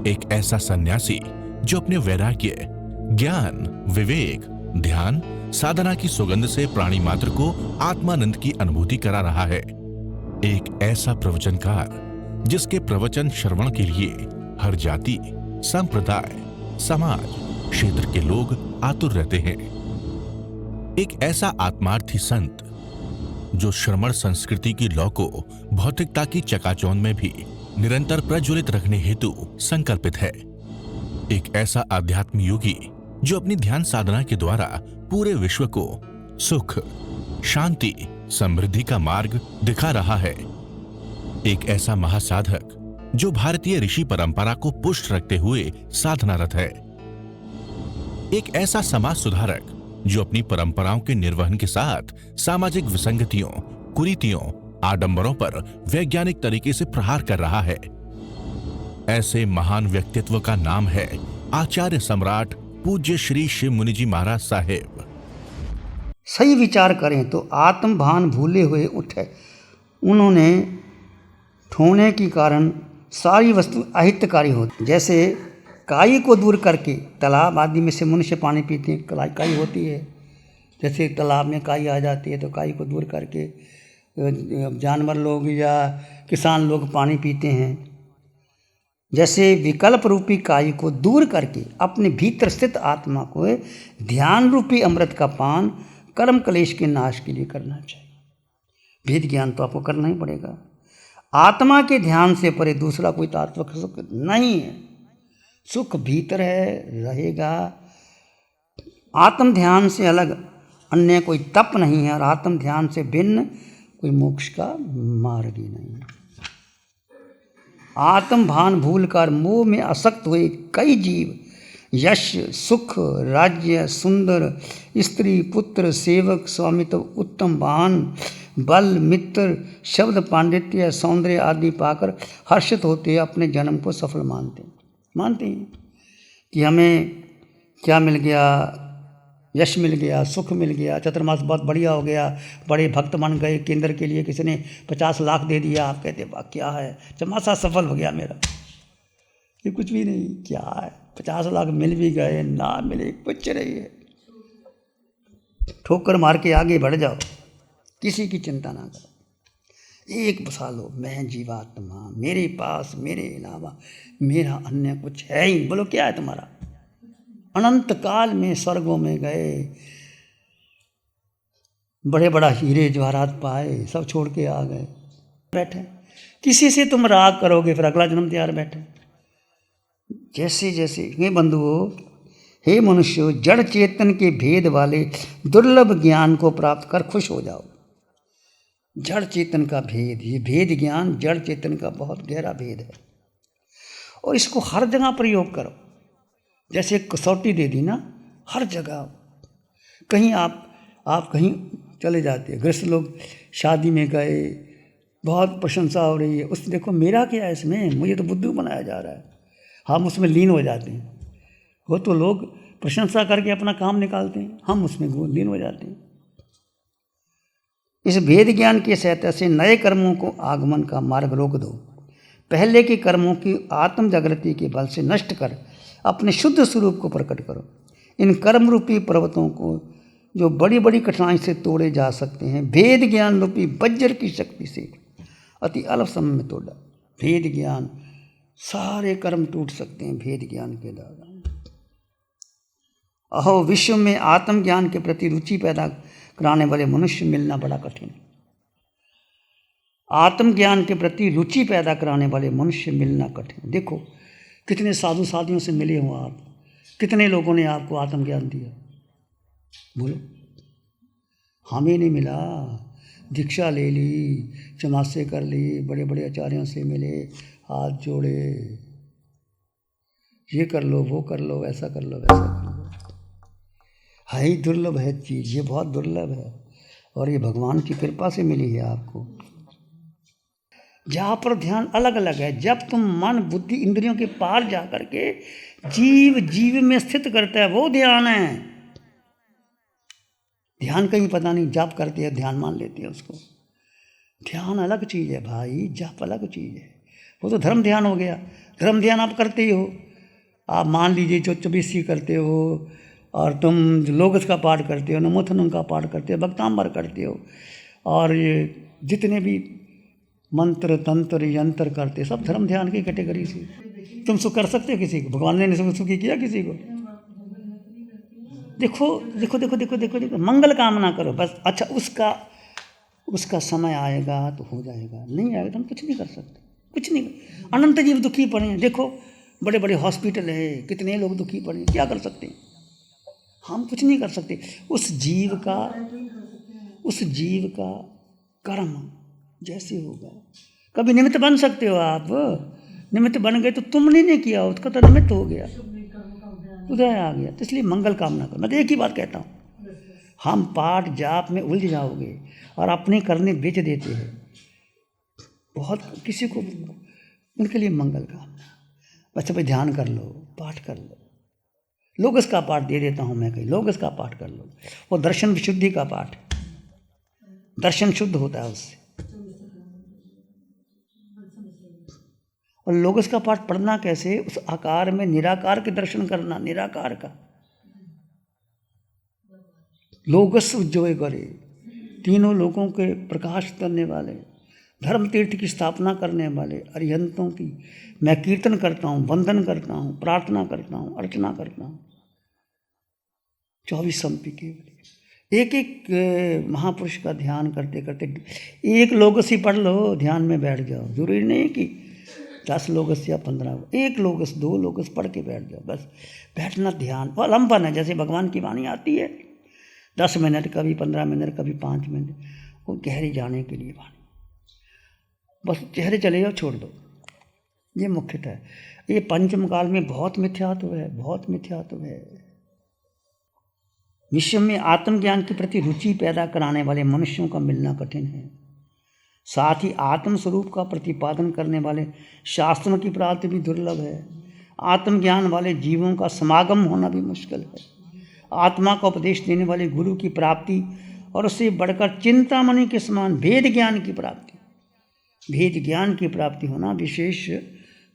एक ऐसा सन्यासी जो अपने वैराग्य, ज्ञान, विवेक, ध्यान, साधना की सुगंध से प्राणी मात्र को आत्मानंद की अनुभूति करा रहा है। एक ऐसा प्रवचनकार जिसके प्रवचन श्रवण के लिए हर जाति, संप्रदाय, समाज, क्षेत्र के लोग आतुर रहते हैं। एक ऐसा आत्मार्थी संत जो श्रमण संस्कृति की लौ को भौतिकता की चकाचौंध में भी निरंतर प्रज्वलित रखने हेतु संकल्पित है। एक ऐसा आध्यात्म योगी जो अपनी ध्यान साधना के द्वारा पूरे विश्व को सुख, शांति, समृद्धि का मार्ग दिखा रहा है। एक ऐसा महासाधक जो भारतीय ऋषि परंपरा को पुष्ट रखते हुए साधनारत है। एक ऐसा समाज सुधारक जो अपनी परंपराओं के निर्वहन के साथ सामाजिक विसंगतियों, कुरीतियों, आडंबरों पर वैज्ञानिक तरीके से प्रहार कर रहा है। ऐसे महान व्यक्तित्व का नाम है आचार्य सम्राट पूज्य श्री शिव मुनि जी महाराज साहेब। सही विचार करें तो आत्म भान भूले हुए उठे उन्होंने ठोने के कारण सारी वस्तु अहितकारी होती। जैसे काई को दूर करके तालाब आदि में से मनुष्य पानी पीते हैं, काई होती है। जैसे तालाब में काई आ जाती है तो काई को दूर करके जानवर लोग या किसान लोग पानी पीते हैं। जैसे विकल्प रूपी काई को दूर करके अपने भीतर स्थित आत्मा को ध्यान रूपी अमृत का पान कर्म क्लेश के नाश के लिए करना चाहिए। भेद ज्ञान तो आपको करना ही पड़ेगा। आत्मा के ध्यान से परे दूसरा कोई तात्विक सुख नहीं है। सुख भीतर है, रहेगा। आत्म ध्यान से अलग अन्य कोई तप नहीं है और आत्म ध्यान से भिन्न कोई मोक्ष का मार्ग ही नहीं है। आत्म भान भूलकर मोह में आसक्त हुए कई जीव यश, सुख, राज्य, सुंदर स्त्री, पुत्र, सेवक, स्वामित्व, उत्तम वाहन, बल, मित्र, शब्द, पांडित्य, सौंदर्य आदि पाकर हर्षित होते अपने जन्म को सफल मानते हैं कि हमें क्या मिल गया, यश मिल गया, सुख मिल गया, चतुर्मास बहुत बढ़िया हो गया, बड़े भक्त बन गए, केंद्र के लिए किसी ने 50 लाख दे दिया, आप कहते वाह क्या है, चमासा सफल हो गया मेरा। ये कुछ भी नहीं, क्या है, 50 लाख मिल भी गए, ना मिले कुछ नहीं है। ठोकर मार के आगे बढ़ जाओ, किसी की चिंता ना करो। एक बसा लो, मैं जीवात्मा, मेरे पास मेरे अलावा मेरा अन्य कुछ है ही। बोलो क्या है तुम्हारा? अनंत काल में स्वर्गों में गए, बड़े बड़ा हीरे जवाहरात पाए, सब छोड़ के आ गए, बैठे। किसी से तुम राग करोगे फिर अगला जन्म तैयार बैठे। जैसे जैसे हे बंधुओं, हे मनुष्यों, जड़ चेतन के भेद वाले दुर्लभ ज्ञान को प्राप्त कर खुश हो जाओ। जड़ चेतन का भेद, ये भेद ज्ञान जड़ चेतन का बहुत गहरा भेद है और इसको हर जगह प्रयोग करो। जैसे कसौटी दे दी ना, हर जगह। कहीं आप कहीं चले जाते हैं, गृहस्थ लोग शादी में गए, बहुत प्रशंसा हो रही है, उस देखो मेरा क्या है इसमें, मुझे तो बुद्धू बनाया जा रहा है, हम उसमें लीन हो जाते हैं। वो तो लोग प्रशंसा करके अपना काम निकालते हैं, हम उसमें लीन हो जाते हैं। इस भेद ज्ञान की सहायता से नए कर्मों को आगमन का मार्ग रोक दो। पहले के कर्मों की आत्म जागृति के बल से नष्ट कर अपने शुद्ध स्वरूप को प्रकट करो। इन कर्म रूपी पर्वतों को जो बड़ी बड़ी कठिनाई से तोड़े जा सकते हैं, भेद ज्ञान रूपी वज्र की शक्ति से अति अल्प समय में तोड़ा। भेद ज्ञान, सारे कर्म टूट सकते हैं भेद ज्ञान के द्वारा। अहो, विश्व में आत्मज्ञान के प्रति रुचि पैदा कराने वाले मनुष्य मिलना बड़ा कठिन है। आत्मज्ञान के प्रति रुचि पैदा कराने वाले मनुष्य मिलना कठिन। देखो कितने साधु साधियों से मिले हो आप, कितने लोगों ने आपको आत्मज्ञान दिया, बोलो। हमें नहीं मिला, दीक्षा ले ली, चमासे कर ली, बड़े बड़े आचार्यों से मिले, हाथ जोड़े, ये कर लो, वो कर लो, ऐसा कर लो, वैसा कर लो। है ही दुर्लभ है चीज़, ये बहुत दुर्लभ है और ये भगवान की कृपा से मिली है आपको। जहाँ पर ध्यान अलग अलग है, जब तुम मन बुद्धि इंद्रियों के पार जा करके जीव में स्थित करता है, वो ध्यान है। ध्यान कहीं पता नहीं, जाप करते हैं ध्यान मान लेते हैं उसको। ध्यान अलग चीज़ है भाई, जाप अलग चीज़ है। वो तो धर्म ध्यान हो गया। धर्म ध्यान आप करते ही हो। आप मान लीजिए जो चौबीसी करते हो और तुम लोगस का पाठ करते हो, नमोथनम का पाठ करते हो, भक्तांबर करते हो, और ये जितने भी मंत्र तंत्र यंत्र करते हो, सब धर्म ध्यान की कैटेगरी से। तुम सुख कर सकते हो किसी को? भगवान ने सुखी किया किसी को? देखो देखो देखो देखो देखो देखो, मंगल कामना करो बस। अच्छा, उसका समय आएगा तो हो जाएगा, नहीं आएगा तो हम कुछ नहीं कर सकते, कुछ नहीं। अनंत जीव दुखी पड़े हैं। देखो बड़े बड़े हॉस्पिटल है, कितने लोग दुखी पड़े हैं, क्या कर सकते हैं? हम कुछ नहीं कर सकते। उस जीव का कर्म जैसे होगा। कभी निमित्त बन सकते हो आप, निमित्त बन गए तो तुमने नहीं किया, उसका तो निमित्त हो गया, उदय आ गया। तो इसलिए मंगल कामना करो। मैं तो एक ही बात कहता हूँ, हम पाठ जाप में उलझ जाओगे और अपने करने बेच देते हैं बहुत किसी को, उनके लिए मंगल कामना। बच्चे पे ध्यान कर लो, पाठ कर लो। लोगस का पाठ दे देता हूँ मैं, कहीं लोगस का पाठ कर लो। वो दर्शन विशुद्धि का पाठ, दर्शन शुद्ध होता है उससे। और लोगस का पाठ पढ़ना कैसे? उस आकार में निराकार के दर्शन करना, निराकार का। लोगस उज्जवल करे, तीनों लोगों के प्रकाश करने वाले, धर्म तीर्थ की स्थापना करने वाले अरिहंतों की मैं कीर्तन करता हूँ, वंदन करता हूँ, प्रार्थना करता हूँ, अर्चना करता हूँ। 24 संपि केवल एक एक महापुरुष का ध्यान करते करते एक लोगस ही पढ़ लो, ध्यान में बैठ जाओ। जरूरी नहीं कि 10 लोगस या 15, एक लोगस 2 लोगस पढ़ के बैठ जाओ बस। बैठना ध्यान और लंबन है, जैसे भगवान की वाणी आती है 10 मिनट, कभी 15 मिनट, कभी 5 मिनट, वो गहरी जाने के लिए वाणी। बस चेहरे चले जाओ, छोड़ दो। ये मुख्यतः है। ये पंचम काल में बहुत मिथ्यात्व है, बहुत मिथ्यात्व है। विश्व में आत्मज्ञान के प्रति रुचि पैदा कराने वाले मनुष्यों का मिलना कठिन है। साथ ही आत्म स्वरूप का प्रतिपादन करने वाले शास्त्रों की प्राप्ति भी दुर्लभ है। आत्मज्ञान वाले जीवों का समागम होना भी मुश्किल है। आत्मा का उपदेश देने वाले गुरु की प्राप्ति और उससे बढ़कर चिंतामणि के समान भेद ज्ञान की प्राप्ति होना विशेष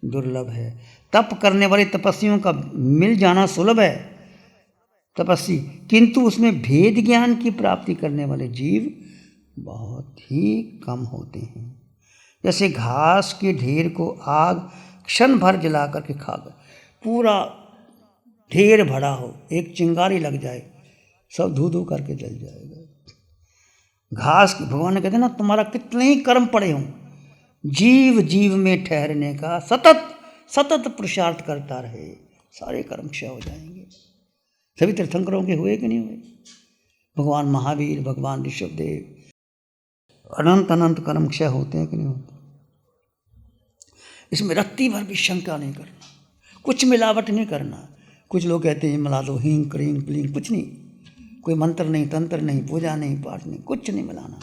दुर्लभ है। तप करने वाले तपस्वियों का मिल जाना सुलभ है, तपस्वी, किंतु उसमें भेद ज्ञान की प्राप्ति करने वाले जीव बहुत ही कम होते हैं। जैसे घास के ढेर को आग क्षण भर जला करके खा गए, पूरा ढेर भरा हो, एक चिंगारी लग जाए, सब धू धू करके जल जाएगा। घास भगवान ने कहते हैं ना, तुम्हारा कितने ही कर्म पड़े हों, जीव जीव में ठहरने का सतत पुरुषार्थ करता रहे, सारे कर्म क्षय हो जाएंगे। सभी तीर्थंकरों के हुए कि नहीं हुए? भगवान महावीर, भगवान ऋषभदेव, अनंत कर्म क्षय होते हैं कि नहीं होते? इसमें रत्ती भर भी शंका नहीं करना, कुछ मिलावट नहीं करना। कुछ लोग कहते हैं मिला दो, हींग क्रीम क्लीम, कुछ नहीं, कोई मंत्र नहीं, तंत्र नहीं, पूजा नहीं, पाठ नहीं, कुछ नहीं मिलाना।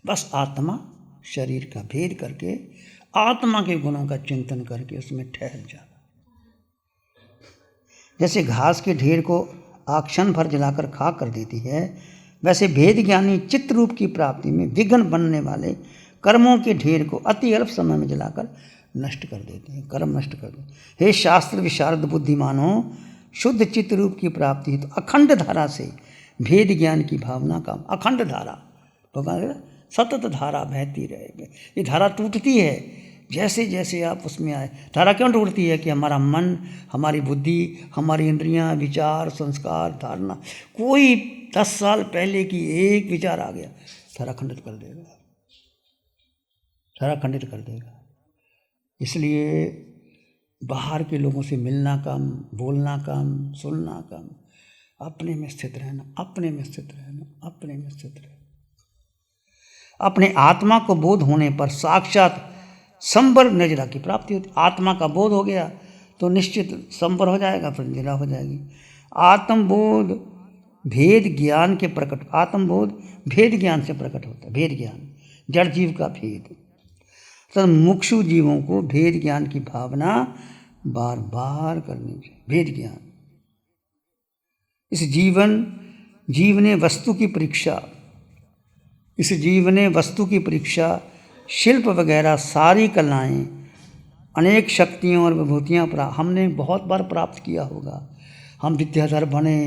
बस आत्मा शरीर का भेद करके आत्मा के गुणों का चिंतन करके उसमें ठहर जाना। जैसे घास के ढेर को आग क्षण भर जलाकर खाक कर देती है, वैसे भेद ज्ञानी चित्त रूप की प्राप्ति में विघ्न बनने वाले कर्मों के ढेर को अति अल्प समय में जलाकर नष्ट कर देते हैं, कर्म नष्ट कर देते हैं। हे शास्त्र विशारद बुद्धिमानों, शुद्ध चित्त रूप की प्राप्ति है तो अखंड धारा से भेद ज्ञान की भावना का, अखंड धारा, भगवान सतत धारा बहती रहे। ये धारा टूटती है जैसे जैसे आप उसमें आए। धारा क्यों टूटती है? कि हमारा मन, हमारी बुद्धि, हमारी इंद्रियां, विचार, संस्कार, धारणा, कोई 10 साल पहले की एक विचार आ गया, धारा खंडित कर देगा, धारा खंडित कर देगा। इसलिए बाहर के लोगों से मिलना कम, बोलना कम, सुनना कम, अपने में स्थित रहना, अपने में स्थित रहना, अपने में स्थित रहना। अपने आत्मा को बोध होने पर साक्षात संबर निर्जरा की प्राप्ति होती। आत्मा का बोध हो गया तो निश्चित संबर हो जाएगा, फिर निर्जरा हो जाएगी। आत्मबोध भेद ज्ञान के प्रकट, आत्मबोध भेद ज्ञान से प्रकट होता है। भेद ज्ञान, जड़ जीव का भेद। तो मुमुक्षु जीवों को भेद ज्ञान की भावना बार बार करनी चाहिए। भेद ज्ञान, इस जीव ने वस्तु की परीक्षा, इस जीव ने वस्तु की परीक्षा, शिल्प वगैरह सारी कलाएं अनेक शक्तियों और विभूतियाँ हमने बहुत बार प्राप्त किया होगा। हम विद्याधर बने,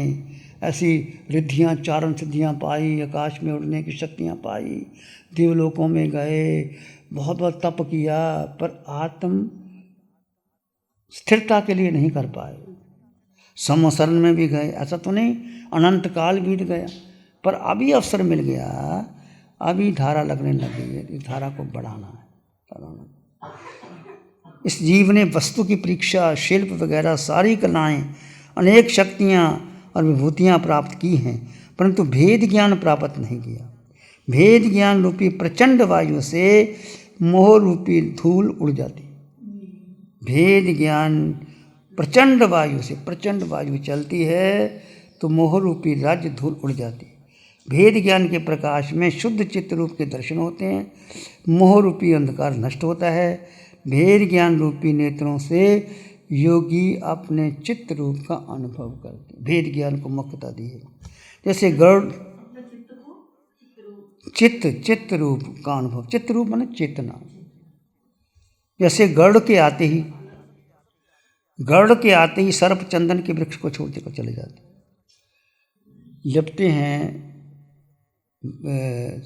ऐसी रिद्धियाँ चारण सिद्धियाँ पाई, आकाश में उड़ने की शक्तियाँ पाई, देवलोकों में गए, बहुत बहुत तप किया, पर आत्म स्थिरता के लिए नहीं कर पाए। समशरण में भी गए, ऐसा तो नहीं अनंत काल बीत गया, पर अभी अवसर मिल गया, अभी धारा लगने लग गई है, इस धारा को बढ़ाना है। इस जीव ने वस्तु की परीक्षा, शिल्प वगैरह सारी कलाएं, अनेक शक्तियाँ और विभूतियाँ प्राप्त की हैं, परंतु भेद ज्ञान प्राप्त नहीं किया। भेद ज्ञान रूपी प्रचंड वायु से मोह रूपी धूल उड़ जाती। भेद ज्ञान प्रचंड वायु से, प्रचंड वायु चलती है तो मोह रूपी राज्य धूल उड़ जाती। भेद ज्ञान के प्रकाश में शुद्ध चित्त रूप के दर्शन होते हैं, मोह रूपी अंधकार नष्ट होता है। भेद ज्ञान रूपी नेत्रों से योगी अपने चित्त रूप का अनुभव करते हैं। भेद ज्ञान को मुख्यता दी है। जैसे गरुड़ चित्त रूप का अनुभव, चित्त रूप माने चेतना। जैसे गरुड़ के आते ही सर्प चंदन के वृक्ष को छोड़ देकर चले जाते, लिपटे हैं।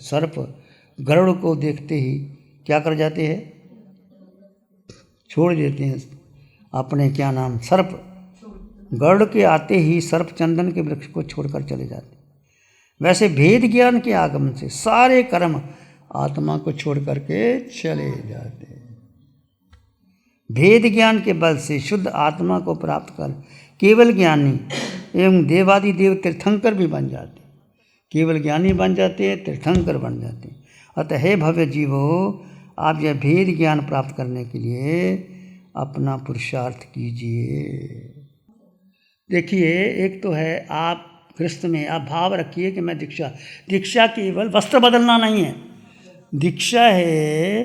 सर्प गरुड़ को देखते ही क्या कर जाते हैं, छोड़ देते हैं अपने क्या नाम सर्प। गरुड़ के आते ही सर्प चंदन के वृक्ष को छोड़कर चले जाते। वैसे भेद ज्ञान के आगमन से सारे कर्म आत्मा को छोड़ करके चले जाते हैं। भेद ज्ञान के बल से शुद्ध आत्मा को प्राप्त कर केवल ज्ञानी एवं देवादि देव तीर्थंकर भी बन जाते। केवल ज्ञानी बन जाते हैं, तीर्थंकर बन जाते हैं। अतः हे भव्य जीवो, आप यह भेद ज्ञान प्राप्त करने के लिए अपना पुरुषार्थ कीजिए। देखिए, एक तो है आप गृहस्थ में आप भाव रखिए कि मैं दीक्षा केवल वस्त्र बदलना नहीं है। दीक्षा है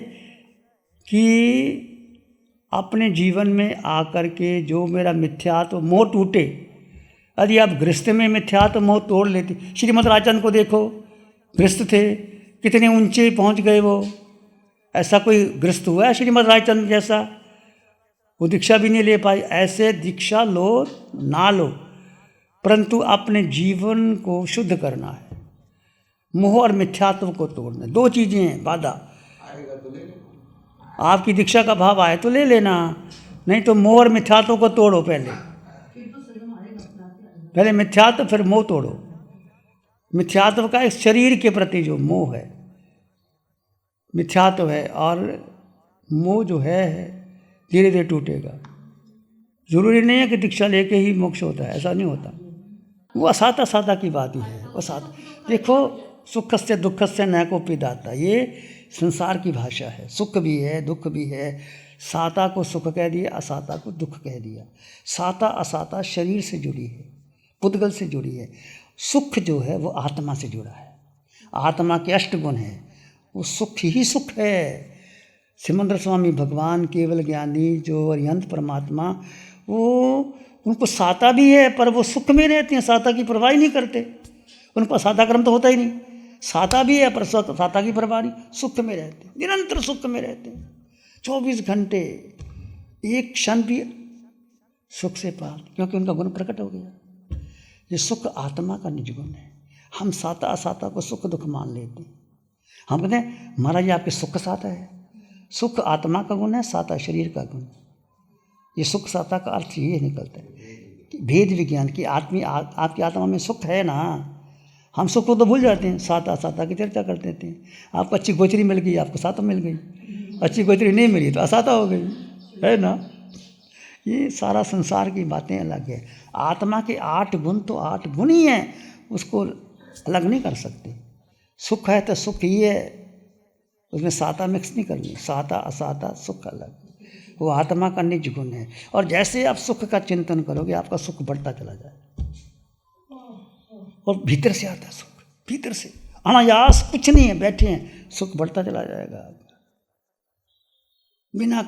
कि अपने जीवन में आकर के जो मेरा मिथ्यात्व मोह टूटे। यदि आप गृहस्थ में मिथ्यात्व मोह तोड़ लेते, श्रीमद् राजचंद्र को देखो, गृहस्थ थे, कितने ऊंचे पहुंच गए वो। ऐसा कोई गृहस्थ हुआ है श्रीमद् राजचंद्र जैसा? वो दीक्षा भी नहीं ले पाई। ऐसे दीक्षा लो ना लो, परंतु अपने जीवन को शुद्ध करना है, मोह और मिथ्यात्व को तोड़ना। दो चीज़ें हैं बाधा। आपकी दीक्षा का भाव आए तो ले लेना, नहीं तो मोह और मिथ्यात्व को तोड़ो। पहले मिथ्यात्व फिर मोह तोड़ो। मिथ्यात्व का इस शरीर के प्रति जो मोह है, मिथ्यात्व है, और मोह जो है धीरे धीरे टूटेगा। जरूरी नहीं है कि दीक्षा लेके ही मोक्ष होता है, ऐसा नहीं होता। वो असाता साता की बात ही है। वो साता देखो, सुख से दुख से न को पिदाता, ये संसार की भाषा है। सुख भी है, दुख भी है। साता को सुख कह दिया, असाता को दुख कह दिया। साता असाता शरीर से जुड़ी है, पुद्गल से जुड़ी है। सुख जो है वो आत्मा से जुड़ा है। आत्मा के अष्टगुण है, वो सुख ही सुख है। सिमंदर स्वामी भगवान केवल ज्ञानी जो अरिहंत परमात्मा, वो उनको साता भी है पर वो सुख में रहते हैं, साता की परवाह नहीं करते। उनको साता कर्म तो होता ही नहीं। साता भी है पर साता की परवाह नहीं, सुख में रहते हैं, निरंतर सुख में रहते हैं। 24 घंटे, एक क्षण भी सुख से पार, क्योंकि उनका गुण प्रकट हो गया। ये सुख आत्मा का निज गुण है। हम साता असाता को सुख दुख मान लेते हैं। हम कहते हैं महाराज जी आपके सुख साता है। सुख आत्मा का गुण है, साता शरीर का गुण है। ये सुख साता का अर्थ ये निकलता है कि भेद विज्ञान की आपकी आत्मा में सुख है ना। हम सुख को तो भूल जाते हैं, साता साता की चर्चा करते हैं। आपको अच्छी गोचरी मिल गई, आपको साता मिल गई। अच्छी गोचरी नहीं मिली तो असाता हो गई, है ना। ये सारा संसार की बातें अलग है। आत्मा के 8 गुण तो 8 गुण ही हैं, उसको अलग नहीं कर सकते। सुख है तो सुख ही है, उसमें साता मिक्स नहीं करनी। साता असाता सुख अलग, वो आत्मा का निज गुण है। और जैसे आप सुख का चिंतन करोगे आपका सुख बढ़ता चला जाएगा। और भीतर से आता है सुख, भीतर से अनायास, कुछ नहीं है, बैठे हैं, सुख बढ़ता चला जाएगा। बिना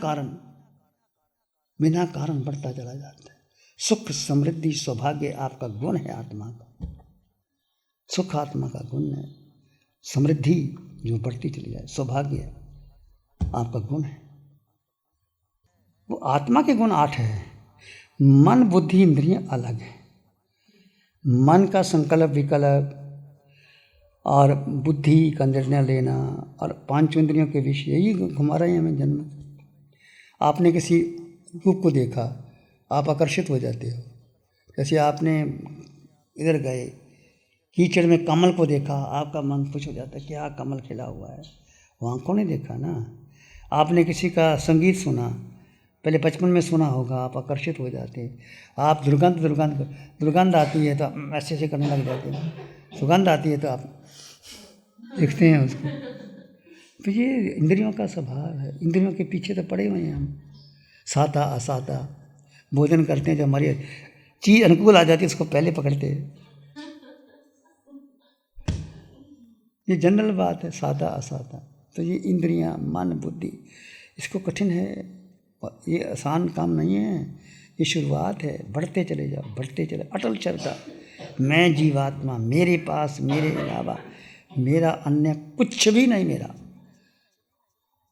कारण बढ़ता चला जाता है। सुख समृद्धि सौभाग्य आपका गुण है आत्मा का। सुख आत्मा का गुण है, समृद्धि जो बढ़ती चली जाए, सौभाग्य आपका गुण है। वो आत्मा के गुण 8 है। मन बुद्धि इंद्रियां अलग है। मन का संकल्प विकल्प और बुद्धि का निर्णय लेना और 5 इंद्रियों के विषय यही घुमा रहे हैं हमें जन्म। आपने किसी रूप को देखा, आप आकर्षित हो जाते हो। जैसे आपने इधर गए, कीचड़ में कमल को देखा, आपका मन खुश हो जाता है, क्या कमल खिला हुआ है। वो आंखों ने देखा ना। आपने किसी का संगीत सुना, पहले बचपन में सुना होगा, आप आकर्षित हो जाते हैं। आप दुर्गंध आती है तो आप ऐसे ऐसे करने लग जाते हैं। सुगंध आती है तो आप देखते हैं उसको। तो ये इंद्रियों का स्वभाव है। इंद्रियों के पीछे तो पड़े हुए हैं हम। साता असाता भोजन करते हैं, जो हमारी चीज़ अनुकूल आ जाती है उसको पहले पकड़ते हैं। ये जनरल बात है, साता असाता। तो ये इंद्रियां, मन, बुद्धि, इसको कठिन है, ये आसान काम नहीं है। ये शुरुआत है। बढ़ते चले जाओ, बढ़ते चले, अटल चलता। मैं जीवात्मा, मेरे पास मेरे अलावा मेरा अन्य कुछ भी नहीं मेरा।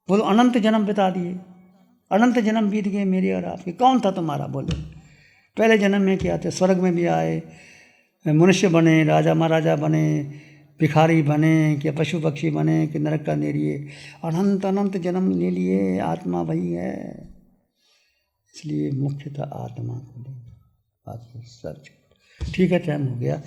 बोलो अनंत जन्म बिता दिए, अनंत जन्म बीत गए मेरे और आपके, कौन था तुम्हारा? बोलो पहले जन्म में क्या थे? स्वर्ग में भी आए, मनुष्य बने, राजा महाराजा बने, भिखारी बने, क्या पशु पक्षी बने, कि नरक का निरिये, अनंत अनंत जन्म ले लिए। आत्मा वही है। इसलिए मुख्यतः आत्मा को ले, बाकी सब ठीक है। टाइम हो गया।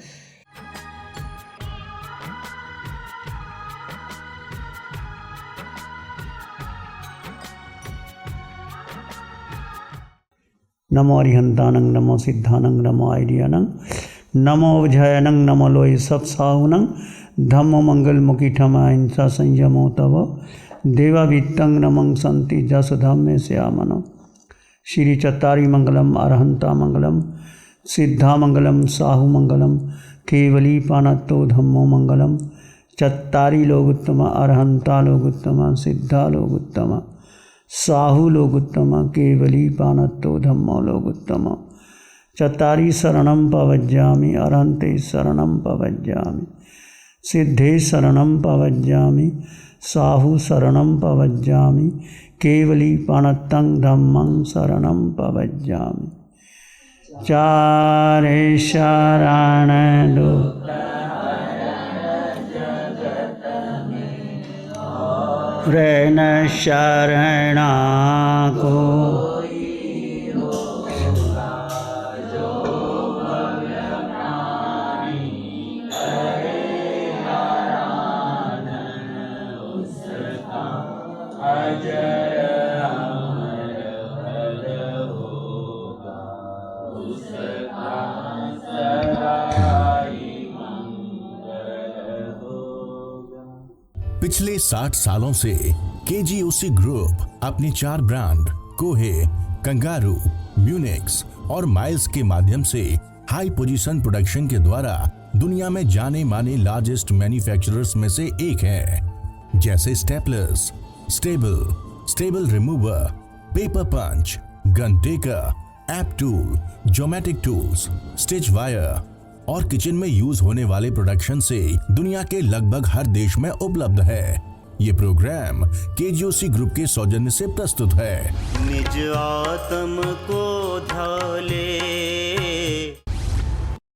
नमो अरिहंतानं, नमो सिद्धानं, नमो आइडियानं, नमो विजयनं, नमो लोय सब साहुनं, धम्मो मंगल मुखी ठमा हिंसा संयमो तव देवाभित्तं नमं संति जस धम्मे श्यामनो। श्री चत्तारी मंगलम, अरहंता मंगलम, सिद्धा मंगलम, साहु मंगलम, केवली पानत्तो धम्मो मंगलम। चत्तारी लोग उत्तम, अरहंता लोग उत्तम, सिद्धा लोग उत्तम, साहु लोग उत्तम, केवली पानत्तो धम्मो लोग उत्तम। चत्तारी शरणं पवज्जामि, अरहंते शरणं पवज्जामि, सिद्धे शरणं पवज्जामि, साहु शरणं पवज्जामि, केवली पानत्तं धम्मं शरणं पवज्जामि। चारे शरण दो रैन शरणा को पिछले 60 सालों से केजीओसी ग्रुप अपने 4 ब्रांड कोहे, कंगारू, म्यूनिक्स और माइल्स के माध्यम से हाई पोजीशन प्रोडक्शन के द्वारा दुनिया में जाने माने लार्जेस्ट मैन्युफैक्चरर्स में से एक है। जैसे staplers, staple remover, paper punch, gun tacker, app tool, geometric tools, stitch wire और किचन में यूज होने वाले प्रोडक्शन से दुनिया के लगभग हर देश में उपलब्ध है। ये प्रोग्राम केजीओसी ग्रुप के सौजन्य से प्रस्तुत है। निज आत्म को ध्याले